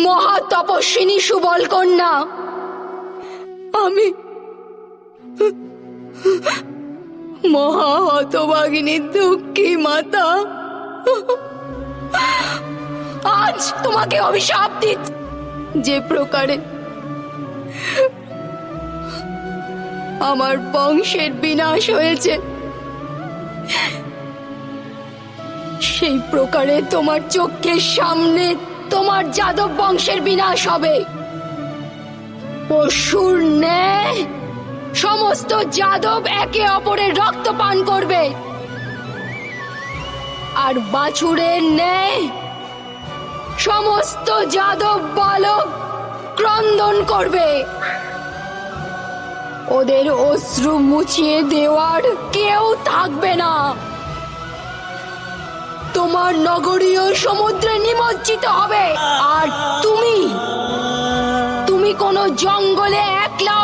মহা তপস্বিনী সুবল কন্যা, আমি মহা হতভাগিনী দুঃখী মাতা আজ তোমাকে অভিশাপ দিচ্ছি। যে প্রকারে আমার বংশের বিনাশ হয়েছে, সেই প্রকারে তোমার চোখের সামনে তোমার যাদব বংশের বিনাশ হবে। পশুর ন্যায় সমস্ত যাদব একে অপরের রক্ত পান করবে, আর বাছুরের ন্যায় সমস্ত যাদব বালক ক্রন্দন করবে। ওদের অশ্রু মুছিয়ে দেওয়ার কেউ থাকবে না। তোমার নগরীয় সমুদ্রে নিমজ্জিত হবে, আর তুমি কোনো জঙ্গলে একলা